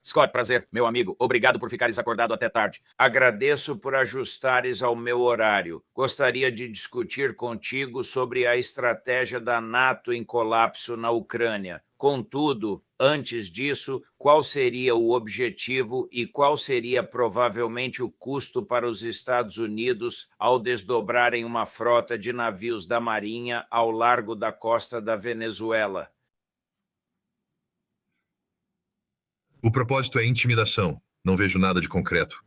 Scott, prazer, meu amigo. Obrigado por ficares acordado até tarde. Agradeço por ajustares ao meu horário. Gostaria de discutir contigo sobre a estratégia da NATO em colapso na Ucrânia. Contudo, antes disso, qual seria o objetivo e qual seria provavelmente o custo para os Estados Unidos ao desdobrarem uma frota de navios da Marinha ao largo da costa da Venezuela? O propósito é intimidação. Não vejo nada de concreto.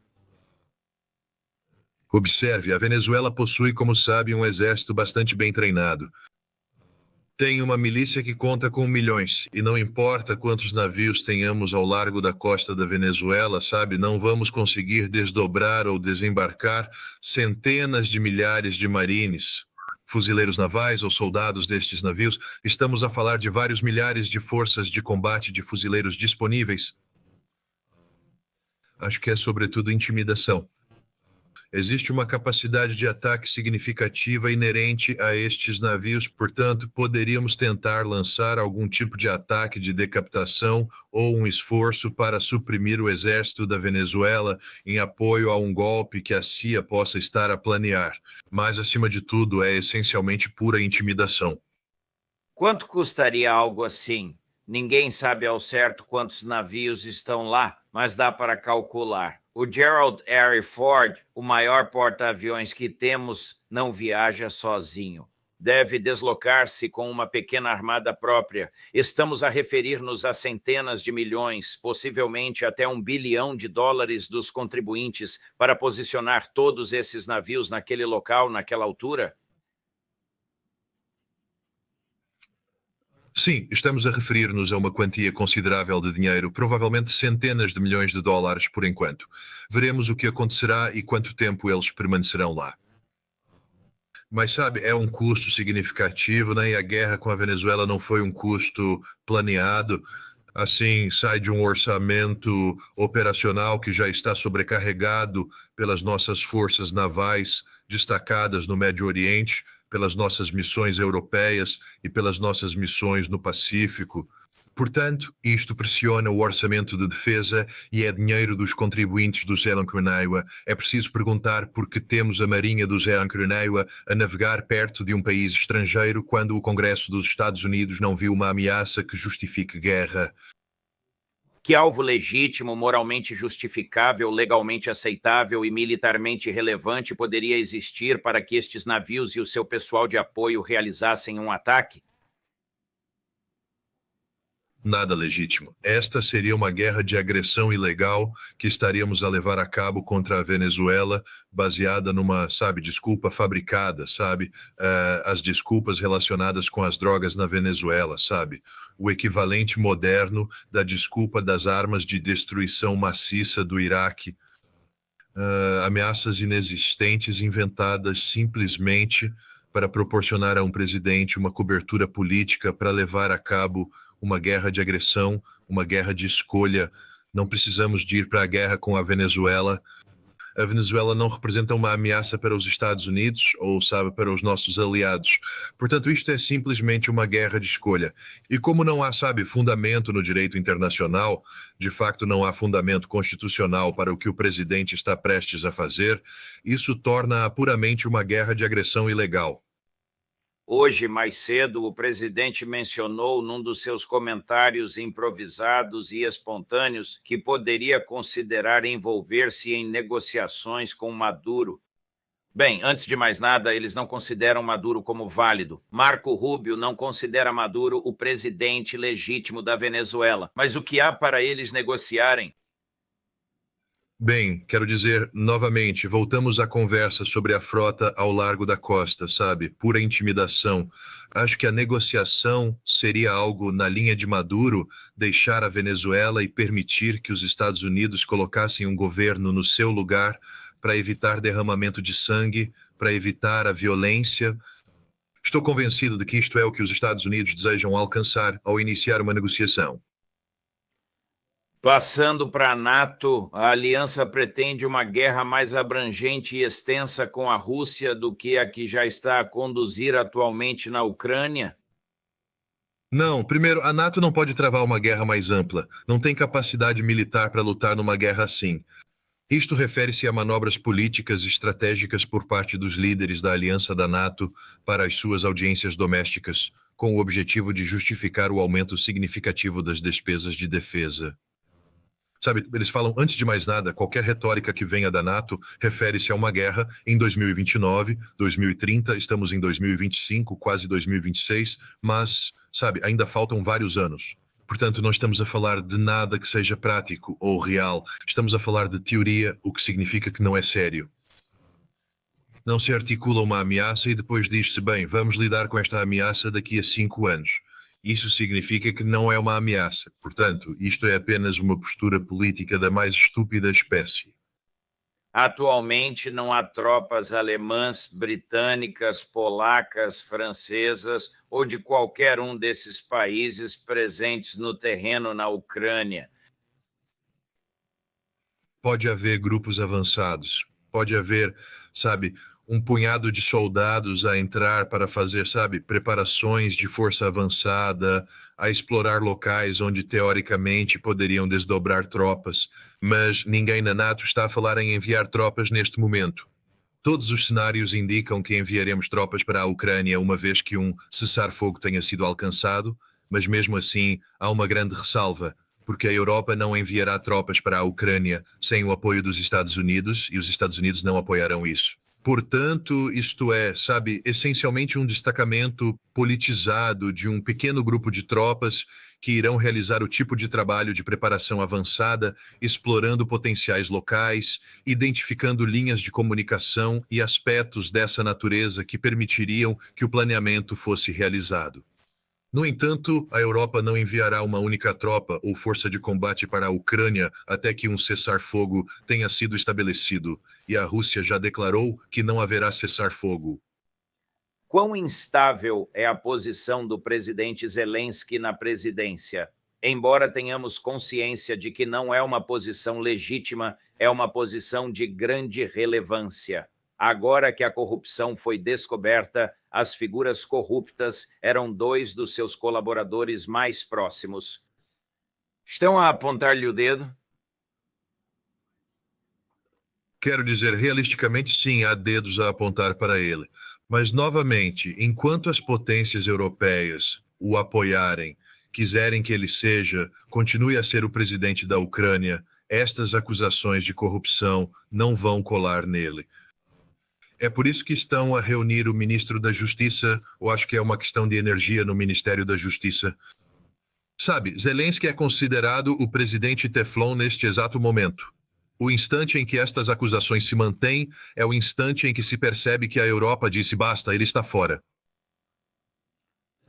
Observe, a Venezuela possui, como sabe, um exército bastante bem treinado. Tem uma milícia que conta com milhões, e não importa quantos navios tenhamos ao largo da costa da Venezuela, sabe, não vamos conseguir desdobrar ou desembarcar centenas de milhares de marines, fuzileiros navais ou soldados destes navios. Estamos a falar de vários milhares de forças de combate de fuzileiros disponíveis. Acho que é sobretudo intimidação. Existe uma capacidade de ataque significativa inerente a estes navios, portanto, poderíamos tentar lançar algum tipo de ataque de decapitação ou um esforço para suprimir o exército da Venezuela em apoio a um golpe que a CIA possa estar a planear. Mas, acima de tudo, é essencialmente pura intimidação. Quanto custaria algo assim? Ninguém sabe ao certo quantos navios estão lá, mas dá para calcular. O Gerald R. Ford, o maior porta-aviões que temos, não viaja sozinho. Deve deslocar-se com uma pequena armada própria. Estamos a referir-nos a centenas de milhões, possivelmente até $1 bilhão dos contribuintes para posicionar todos esses navios naquele local, naquela altura? Sim, estamos a referir-nos a uma quantia considerável de dinheiro, provavelmente centenas de milhões de dólares por enquanto. Veremos o que acontecerá e quanto tempo eles permanecerão lá. Mas sabe, é um custo significativo, né? E a guerra com a Venezuela não foi um custo planeado. Assim, sai de um orçamento operacional que já está sobrecarregado pelas nossas forças navais destacadas no Médio Oriente, pelas nossas missões europeias e pelas nossas missões no Pacífico. Portanto, isto pressiona o orçamento de defesa e é dinheiro dos contribuintes do Zé Ancreneua. É preciso perguntar por que temos a Marinha do Zé Ancreneua a navegar perto de um país estrangeiro quando o Congresso dos Estados Unidos não viu uma ameaça que justifique guerra. Que alvo legítimo, moralmente justificável, legalmente aceitável e militarmente relevante poderia existir para que estes navios e o seu pessoal de apoio realizassem um ataque? Nada legítimo. Esta seria uma guerra de agressão ilegal que estaríamos a levar a cabo contra a Venezuela, baseada numa, sabe, desculpa fabricada, sabe? As desculpas relacionadas com as drogas na Venezuela, sabe? O equivalente moderno da desculpa das armas de destruição maciça do Iraque. Ameaças inexistentes inventadas simplesmente para proporcionar a um presidente uma cobertura política para levar a cabo uma guerra de agressão, uma guerra de escolha. Não precisamos de ir para a guerra com a Venezuela. A Venezuela não representa uma ameaça para os Estados Unidos ou, sabe, para os nossos aliados. Portanto, isto é simplesmente uma guerra de escolha. E como não há, sabe, fundamento no direito internacional, de facto não há fundamento constitucional para o que o presidente está prestes a fazer, isso torna-a puramente uma guerra de agressão ilegal. Hoje, mais cedo, o presidente mencionou num dos seus comentários improvisados e espontâneos que poderia considerar envolver-se em negociações com Maduro. Bem, antes de mais nada, eles não consideram Maduro como válido. Marco Rubio não considera Maduro o presidente legítimo da Venezuela. Mas o que há para eles negociarem? Bem, quero dizer, novamente, voltamos à conversa sobre a frota ao largo da costa, sabe? Pura intimidação. Acho que a negociação seria algo na linha de Maduro, deixar a Venezuela e permitir que os Estados Unidos colocassem um governo no seu lugar para evitar derramamento de sangue, para evitar a violência. Estou convencido de que isto é o que os Estados Unidos desejam alcançar ao iniciar uma negociação. Passando para a NATO, a aliança pretende uma guerra mais abrangente e extensa com a Rússia do que a que já está a conduzir atualmente na Ucrânia? Não, primeiro, a NATO não pode travar uma guerra mais ampla. Não tem capacidade militar para lutar numa guerra assim. Isto refere-se a manobras políticas e estratégicas por parte dos líderes da aliança da NATO para as suas audiências domésticas, com o objetivo de justificar o aumento significativo das despesas de defesa. Sabe, eles falam, antes de mais nada, qualquer retórica que venha da NATO refere-se a uma guerra em 2029, 2030, estamos em 2025, quase 2026, mas, sabe, ainda faltam vários anos. Portanto, não estamos a falar de nada que seja prático ou real. Estamos a falar de teoria, o que significa que não é sério. Não se articula uma ameaça e depois diz-se, bem, vamos lidar com esta ameaça daqui a 5 anos. Isso significa que não é uma ameaça. Portanto, isto é apenas uma postura política da mais estúpida espécie. Atualmente não há tropas alemãs, britânicas, polacas, francesas ou de qualquer um desses países presentes no terreno na Ucrânia. Pode haver grupos avançados, pode haver, sabe, um punhado de soldados a entrar para fazer, sabe, preparações de força avançada, a explorar locais onde teoricamente poderiam desdobrar tropas, mas ninguém na NATO está a falar em enviar tropas neste momento. Todos os cenários indicam que enviaremos tropas para a Ucrânia uma vez que um cessar-fogo tenha sido alcançado, mas mesmo assim há uma grande ressalva, porque a Europa não enviará tropas para a Ucrânia sem o apoio dos Estados Unidos e os Estados Unidos não apoiarão isso. Portanto, isto é, sabe, essencialmente um destacamento politizado de um pequeno grupo de tropas que irão realizar o tipo de trabalho de preparação avançada, explorando potenciais locais, identificando linhas de comunicação e aspectos dessa natureza que permitiriam que o planeamento fosse realizado. No entanto, a Europa não enviará uma única tropa ou força de combate para a Ucrânia até que um cessar-fogo tenha sido estabelecido, e a Rússia já declarou que não haverá cessar-fogo. Quão instável é a posição do presidente Zelensky na presidência? Embora tenhamos consciência de que não é uma posição legítima, é uma posição de grande relevância. Agora que a corrupção foi descoberta, as figuras corruptas eram dois dos seus colaboradores mais próximos. Estão a apontar-lhe o dedo? Quero dizer, realisticamente, sim, há dedos a apontar para ele. Mas, novamente, enquanto as potências europeias o apoiarem, quiserem que ele seja, continue a ser o presidente da Ucrânia, estas acusações de corrupção não vão colar nele. É por isso que estão a reunir o ministro da Justiça, ou acho que é uma questão de energia no Ministério da Justiça. Sabe, Zelensky é considerado o presidente Teflon neste exato momento. O instante em que estas acusações se mantêm é o instante em que se percebe que a Europa disse basta, ele está fora.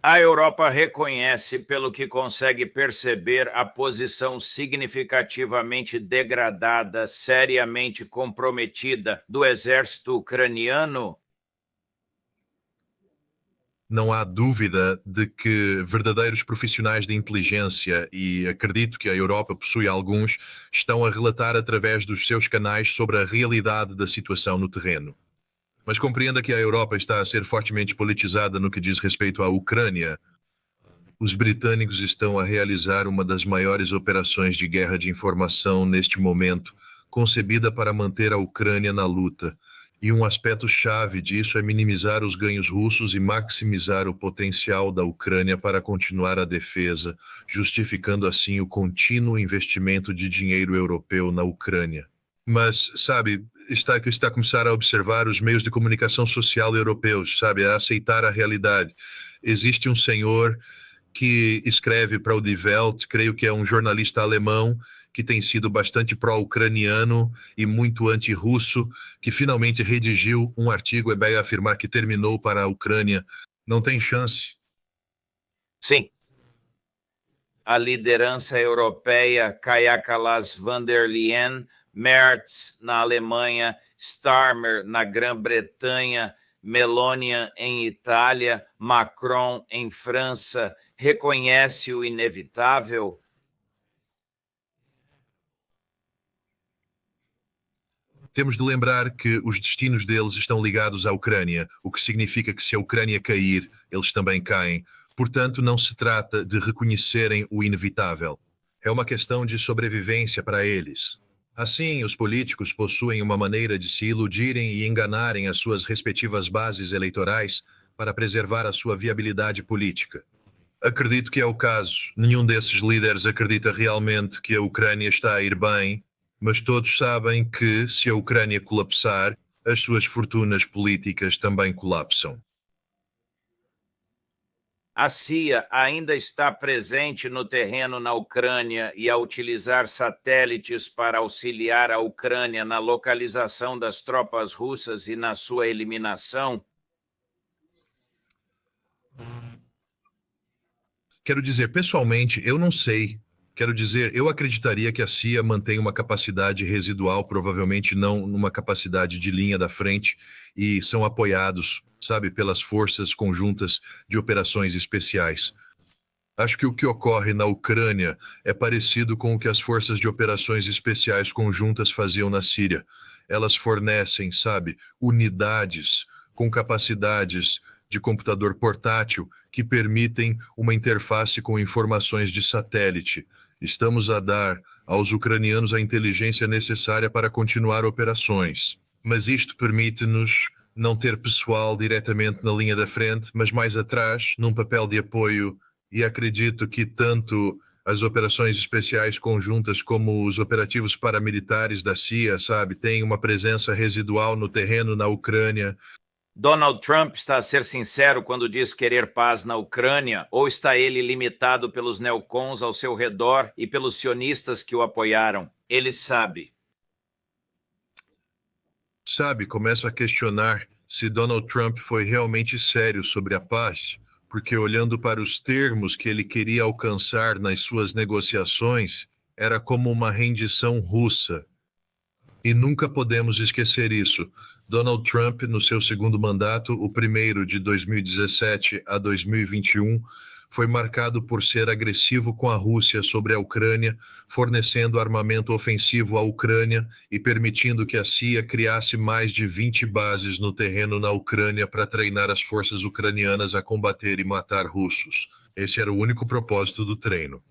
A Europa reconhece, pelo que consegue perceber, a posição significativamente degradada, seriamente comprometida do exército ucraniano? Não há dúvida de que verdadeiros profissionais de inteligência, e acredito que a Europa possui alguns, estão a relatar através dos seus canais sobre a realidade da situação no terreno. Mas compreenda que a Europa está a ser fortemente politizada no que diz respeito à Ucrânia. Os britânicos estão a realizar uma das maiores operações de guerra de informação neste momento, concebida para manter a Ucrânia na luta. E um aspecto-chave disso é minimizar os ganhos russos e maximizar o potencial da Ucrânia para continuar a defesa, justificando assim o contínuo investimento de dinheiro europeu na Ucrânia. Mas, sabe, está a começar a observar os meios de comunicação social europeus, sabe, a aceitar a realidade. Existe um senhor que escreve para o Die Welt, creio que é um jornalista alemão, que tem sido bastante pró-ucraniano e muito anti-russo, que finalmente redigiu um artigo e vai afirmar que terminou para a Ucrânia. Não tem chance. Sim. A liderança europeia, Kaja Kallas van der Leyen, Merz na Alemanha, Starmer na Grã-Bretanha, Meloni em Itália, Macron em França, reconhece o inevitável? Temos de lembrar que os destinos deles estão ligados à Ucrânia, o que significa que se a Ucrânia cair, eles também caem. Portanto, não se trata de reconhecerem o inevitável. É uma questão de sobrevivência para eles. Assim, os políticos possuem uma maneira de se iludirem e enganarem as suas respectivas bases eleitorais para preservar a sua viabilidade política. Acredito que é o caso. Nenhum desses líderes acredita realmente que a Ucrânia está a ir bem, mas todos sabem que, se a Ucrânia colapsar, as suas fortunas políticas também colapsam. A CIA ainda está presente no terreno na Ucrânia e a utilizar satélites para auxiliar a Ucrânia na localização das tropas russas e na sua eliminação? Quero dizer, pessoalmente, eu não sei. Quero dizer, eu acreditaria que a CIA mantém uma capacidade residual, provavelmente não numa capacidade de linha da frente, e são apoiados, sabe, pelas forças conjuntas de operações especiais. Acho que o que ocorre na Ucrânia é parecido com o que as forças de operações especiais conjuntas faziam na Síria. Elas fornecem, sabe, unidades com capacidades de computador portátil que permitem uma interface com informações de satélite. Estamos a dar aos ucranianos a inteligência necessária para continuar operações. Mas isto permite-nos não ter pessoal diretamente na linha da frente, mas mais atrás, num papel de apoio. E acredito que tanto as operações especiais conjuntas como os operativos paramilitares da CIA, sabe, têm uma presença residual no terreno na Ucrânia. Donald Trump está a ser sincero quando diz querer paz na Ucrânia, ou está ele limitado pelos neocons ao seu redor e pelos sionistas que o apoiaram? Ele sabe. Sabe, começo a questionar se Donald Trump foi realmente sério sobre a paz, porque olhando para os termos que ele queria alcançar nas suas negociações, era como uma rendição russa. E nunca podemos esquecer isso. Donald Trump, no seu segundo mandato, o primeiro de 2017 a 2021, foi marcado por ser agressivo com a Rússia sobre a Ucrânia, fornecendo armamento ofensivo à Ucrânia e permitindo que a CIA criasse mais de 20 bases no terreno na Ucrânia para treinar as forças ucranianas a combater e matar russos. Esse era o único propósito do treino.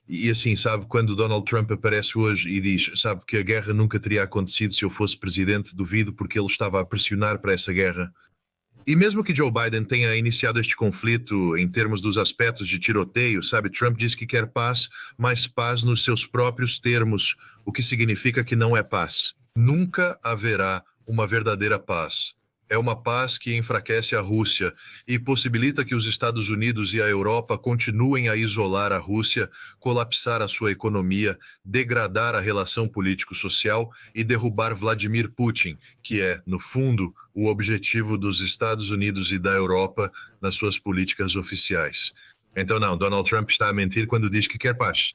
E assim, sabe, quando Donald Trump aparece hoje e diz, sabe, que a guerra nunca teria acontecido se eu fosse presidente, duvido porque ele estava a pressionar para essa guerra. E mesmo que Joe Biden tenha iniciado este conflito em termos dos aspectos de tiroteio, sabe, Trump diz que quer paz, mas paz nos seus próprios termos, o que significa que não é paz. Nunca haverá uma verdadeira paz. É uma paz que enfraquece a Rússia e possibilita que os Estados Unidos e a Europa continuem a isolar a Rússia, colapsar a sua economia, degradar a relação político-social e derrubar Vladimir Putin, que é, no fundo, o objetivo dos Estados Unidos e da Europa nas suas políticas oficiais. Então, não, Donald Trump está a mentir quando diz que quer paz.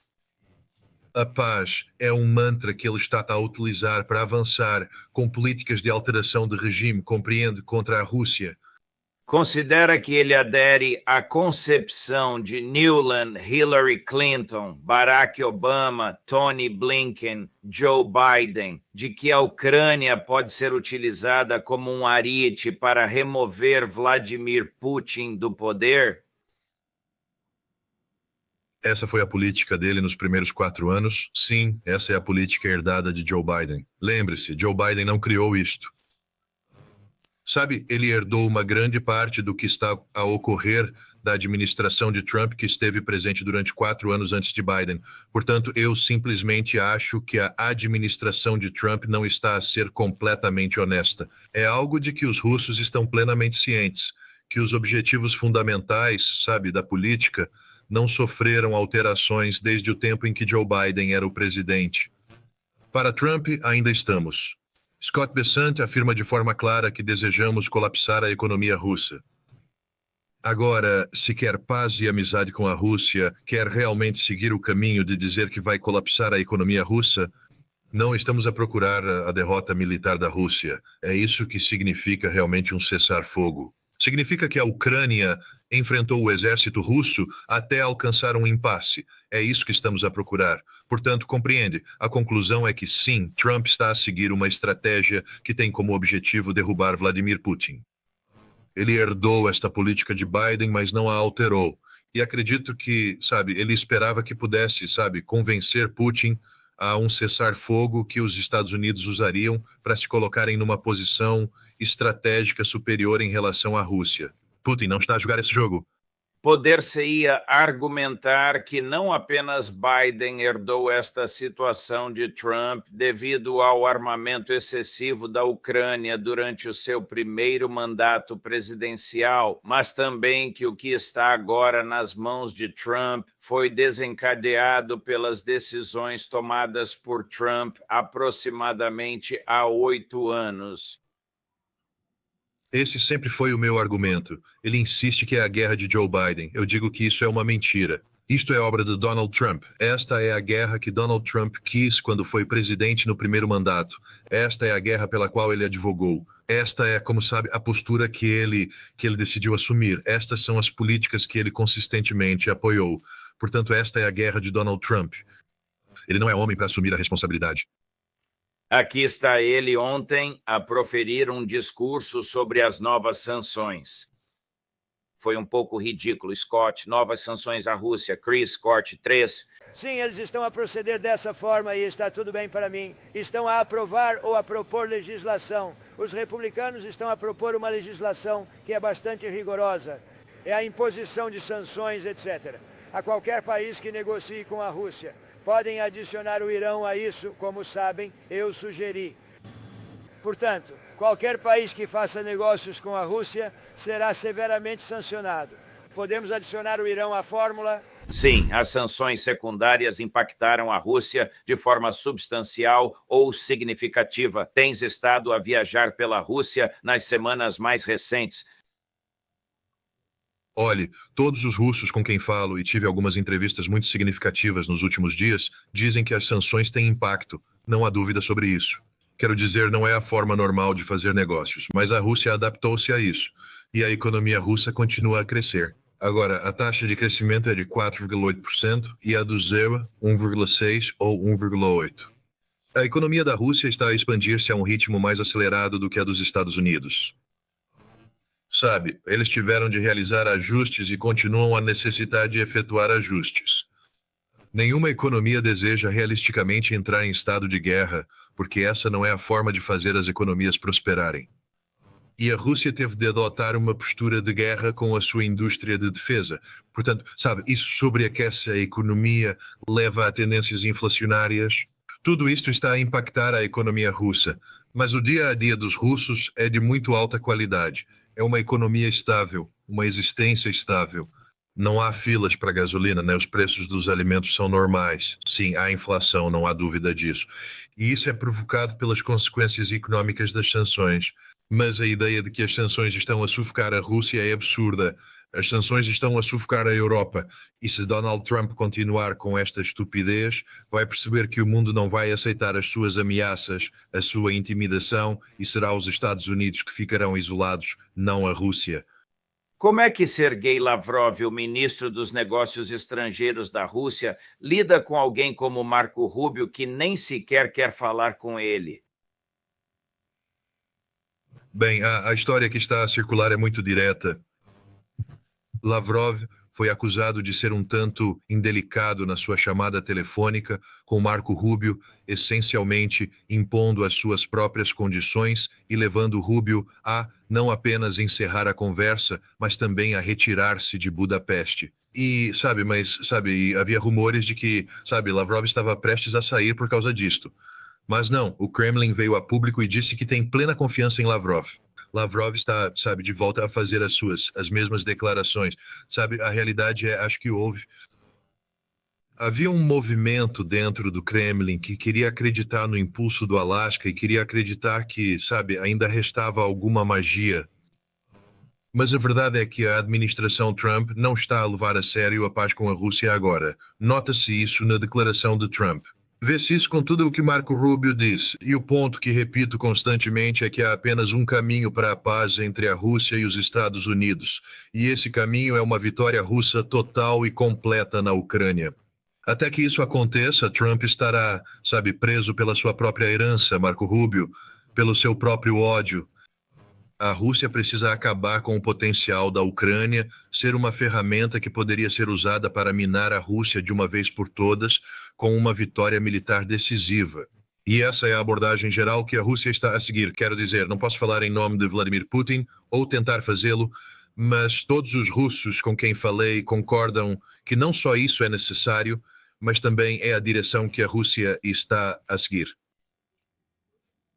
A paz é um mantra que ele está a utilizar para avançar com políticas de alteração de regime, compreende, contra a Rússia. Considera que ele adere à concepção de Newland, Hillary Clinton, Barack Obama, Tony Blinken, Joe Biden, de que a Ucrânia pode ser utilizada como um ariete para remover Vladimir Putin do poder? Essa foi a política dele nos primeiros 4 anos? Sim, essa é a política herdada de Joe Biden. Lembre-se, Joe Biden não criou isto. Sabe, ele herdou uma grande parte do que está a ocorrer da administração de Trump, que esteve presente durante 4 anos antes de Biden. Portanto, eu simplesmente acho que a administração de Trump não está a ser completamente honesta. É algo de que os russos estão plenamente cientes, que os objetivos fundamentais, sabe, da política não sofreram alterações desde o tempo em que Joe Biden era o presidente. Para Trump, ainda estamos. Scott Bessent afirma de forma clara que desejamos colapsar a economia russa. Agora, se quer paz e amizade com a Rússia, quer realmente seguir o caminho de dizer que vai colapsar a economia russa, não estamos a procurar a derrota militar da Rússia. É isso que significa realmente um cessar-fogo. Significa que a Ucrânia enfrentou o exército russo até alcançar um impasse. É isso que estamos a procurar. Portanto, compreende, a conclusão é que sim, Trump está a seguir uma estratégia que tem como objetivo derrubar Vladimir Putin. Ele herdou esta política de Biden, mas não a alterou. E acredito que, sabe, ele esperava que pudesse, sabe, convencer Putin a um cessar-fogo que os Estados Unidos usariam para se colocarem numa posição estratégica superior em relação à Rússia. Putin não está a jogar esse jogo. Poder-se-ia argumentar que não apenas Biden herdou esta situação de Trump devido ao armamento excessivo da Ucrânia durante o seu primeiro mandato presidencial, mas também que o que está agora nas mãos de Trump foi desencadeado pelas decisões tomadas por Trump aproximadamente há 8 anos. Esse sempre foi o meu argumento. Ele insiste que é a guerra de Joe Biden. Eu digo que isso é uma mentira. Isto é obra de Donald Trump. Esta é a guerra que Donald Trump quis quando foi presidente no primeiro mandato. Esta é a guerra pela qual ele advogou. Esta é, como sabe, a postura que ele decidiu assumir. Estas são as políticas que ele consistentemente apoiou. Portanto, esta é a guerra de Donald Trump. Ele não é homem para assumir a responsabilidade. Aqui está ele ontem a proferir um discurso sobre as novas sanções. Foi um pouco ridículo. Scott, novas sanções à Rússia. Chris, corte 3. Sim, eles estão a proceder dessa forma e está tudo bem para mim. Estão a aprovar ou a propor legislação. Os republicanos estão a propor uma legislação que é bastante rigorosa. É a imposição de sanções, etc. a qualquer país que negocie com a Rússia. Podem adicionar o Irão a isso, como sabem, eu sugeri. Portanto, qualquer país que faça negócios com a Rússia será severamente sancionado. Podemos adicionar o Irão à fórmula? Sim, as sanções secundárias impactaram a Rússia de forma substancial ou significativa. Tens estado a viajar pela Rússia nas semanas mais recentes. Olhe, todos os russos com quem falo, e tive algumas entrevistas muito significativas nos últimos dias, dizem que as sanções têm impacto. Não há dúvida sobre isso. Quero dizer, não é a forma normal de fazer negócios, mas a Rússia adaptou-se a isso. E a economia russa continua a crescer. Agora, a taxa de crescimento é de 4,8% e a do zero, 1,6% ou 1,8%. A economia da Rússia está a expandir-se a um ritmo mais acelerado do que a dos Estados Unidos. Sabe, eles tiveram de realizar ajustes e continuam a necessitar de efetuar ajustes. Nenhuma economia deseja realisticamente entrar em estado de guerra, porque essa não é a forma de fazer as economias prosperarem. E a Rússia teve de adotar uma postura de guerra com a sua indústria de defesa. Portanto, sabe, isso sobreaquece a economia, leva a tendências inflacionárias. Tudo isto está a impactar a economia russa. Mas o dia a dia dos russos é de muito alta qualidade. É uma economia estável, uma existência estável. Não há filas para gasolina, né? Os preços dos alimentos são normais. Sim, há inflação, não há dúvida disso. E isso é provocado pelas consequências económicas das sanções. Mas a ideia de que as sanções estão a sufocar a Rússia é absurda. As sanções estão a sufocar a Europa. E se Donald Trump continuar com esta estupidez, vai perceber que o mundo não vai aceitar as suas ameaças, a sua intimidação, e será os Estados Unidos que ficarão isolados, não a Rússia. Como é que Sergei Lavrov, o ministro dos Negócios Estrangeiros da Rússia, lida com alguém como Marco Rubio, que nem sequer quer falar com ele? Bem, a história que está a circular é muito direta. Lavrov foi acusado de ser um tanto indelicado na sua chamada telefônica com Marco Rubio, essencialmente impondo as suas próprias condições e levando Rubio a não apenas encerrar a conversa, mas também a retirar-se de Budapeste. E, havia rumores de que, Lavrov estava prestes a sair por causa disto. Mas não, o Kremlin veio a público e disse que tem plena confiança em Lavrov. Lavrov está, de volta a fazer as mesmas declarações. A realidade é, acho que havia um movimento dentro do Kremlin que queria acreditar no impulso do Alasca e queria acreditar que, ainda restava alguma magia. Mas a verdade é que a administração Trump não está a levar a sério a paz com a Rússia agora. Nota-se isso na declaração de Trump. Vê-se isso com tudo o que Marco Rubio disse, e o ponto que repito constantemente é que há apenas um caminho para a paz entre a Rússia e os Estados Unidos, e esse caminho é uma vitória russa total e completa na Ucrânia. Até que isso aconteça, Trump estará, preso pela sua própria herança, Marco Rubio, pelo seu próprio ódio. A Rússia precisa acabar com o potencial da Ucrânia, ser uma ferramenta que poderia ser usada para minar a Rússia de uma vez por todas, com uma vitória militar decisiva. E essa é a abordagem geral que a Rússia está a seguir. Quero dizer, não posso falar em nome de Vladimir Putin ou tentar fazê-lo, mas todos os russos com quem falei concordam que não só isso é necessário, mas também é a direção que a Rússia está a seguir.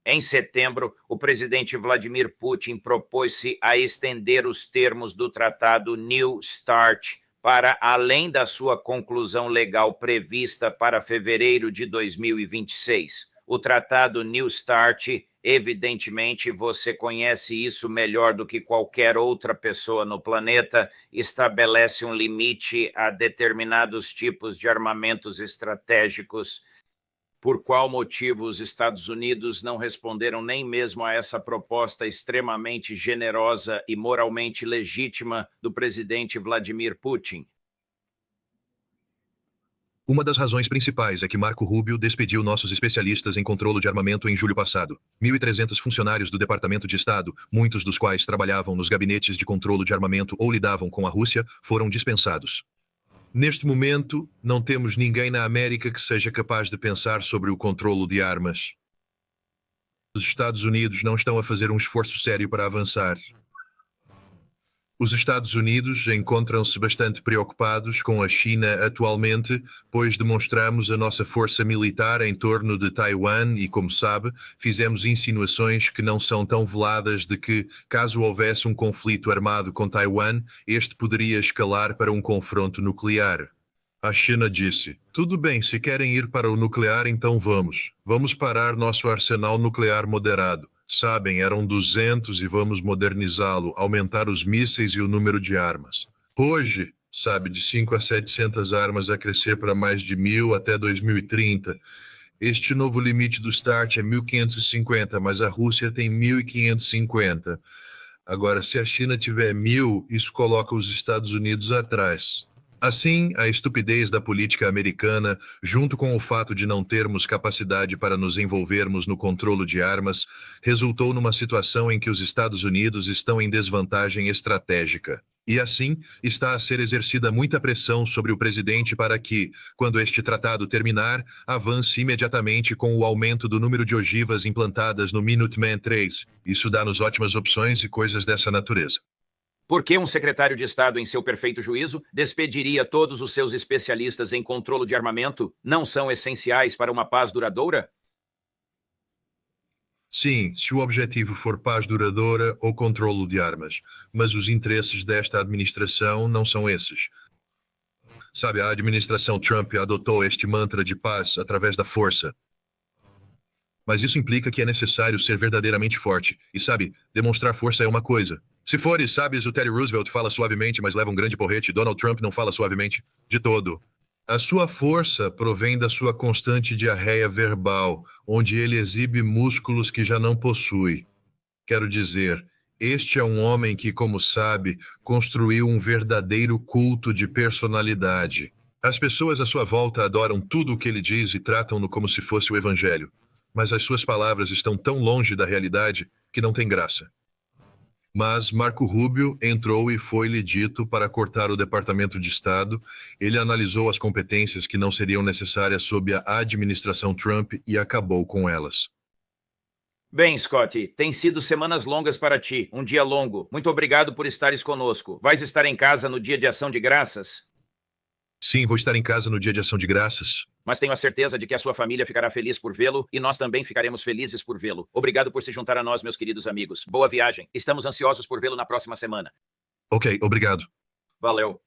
Em setembro, o presidente Vladimir Putin propôs-se a estender os termos do tratado New START para além da sua conclusão legal prevista para fevereiro de 2026. O tratado New START, evidentemente, você conhece isso melhor do que qualquer outra pessoa no planeta, estabelece um limite a determinados tipos de armamentos estratégicos. Por qual motivo os Estados Unidos não responderam nem mesmo a essa proposta extremamente generosa e moralmente legítima do presidente Vladimir Putin? Uma das razões principais é que Marco Rubio despediu nossos especialistas em controle de armamento em julho passado. 1.300 funcionários do Departamento de Estado, muitos dos quais trabalhavam nos gabinetes de controle de armamento ou lidavam com a Rússia, foram dispensados. Neste momento, não temos ninguém na América que seja capaz de pensar sobre o controlo de armas. Os Estados Unidos não estão a fazer um esforço sério para avançar. Os Estados Unidos encontram-se bastante preocupados com a China atualmente, pois demonstramos a nossa força militar em torno de Taiwan e, como sabe, fizemos insinuações que não são tão veladas de que, caso houvesse um conflito armado com Taiwan, este poderia escalar para um confronto nuclear. A China disse, tudo bem, se querem ir para o nuclear, então vamos. Vamos parar nosso arsenal nuclear moderado. Sabem, eram 200 e vamos modernizá-lo, aumentar os mísseis e o número de armas. Hoje, sabe, de 5 a 700 armas a crescer para mais de 1.000 até 2030. Este novo limite do START é 1.550, mas a Rússia tem 1.550. Agora, se a China tiver 1.000, isso coloca os Estados Unidos atrás. Assim, a estupidez da política americana, junto com o fato de não termos capacidade para nos envolvermos no controle de armas, resultou numa situação em que os Estados Unidos estão em desvantagem estratégica. E assim, está a ser exercida muita pressão sobre o presidente para que, quando este tratado terminar, avance imediatamente com o aumento do número de ogivas implantadas no Minuteman III. Isso dá-nos ótimas opções e coisas dessa natureza. Por que um secretário de Estado, em seu perfeito juízo, despediria todos os seus especialistas em controle de armamento? Não são essenciais para uma paz duradoura? Sim, se o objetivo for paz duradoura ou controlo de armas, mas os interesses desta administração não são esses. Sabe, a administração Trump adotou este mantra de paz através da força. Mas isso implica que é necessário ser verdadeiramente forte. E sabe, demonstrar força é uma coisa. Se fores, sabes, o Teddy Roosevelt fala suavemente, mas leva um grande porrete. Donald Trump não fala suavemente de todo. A sua força provém da sua constante diarreia verbal, onde ele exibe músculos que já não possui. Quero dizer, este é um homem que, como sabe, construiu um verdadeiro culto de personalidade. As pessoas à sua volta adoram tudo o que ele diz e tratam-no como se fosse o evangelho. Mas as suas palavras estão tão longe da realidade que não tem graça. Mas Marco Rubio entrou e foi-lhe dito para cortar o Departamento de Estado. Ele analisou as competências que não seriam necessárias sob a administração Trump e acabou com elas. Bem, Scott, tem sido semanas longas para ti, um dia longo. Muito obrigado por estares conosco. Vais estar em casa no dia de Ação de Graças? Sim, vou estar em casa no dia de Ação de Graças. Mas tenho a certeza de que a sua família ficará feliz por vê-lo e nós também ficaremos felizes por vê-lo. Obrigado por se juntar a nós, meus queridos amigos. Boa viagem. Estamos ansiosos por vê-lo na próxima semana. Ok, obrigado. Valeu.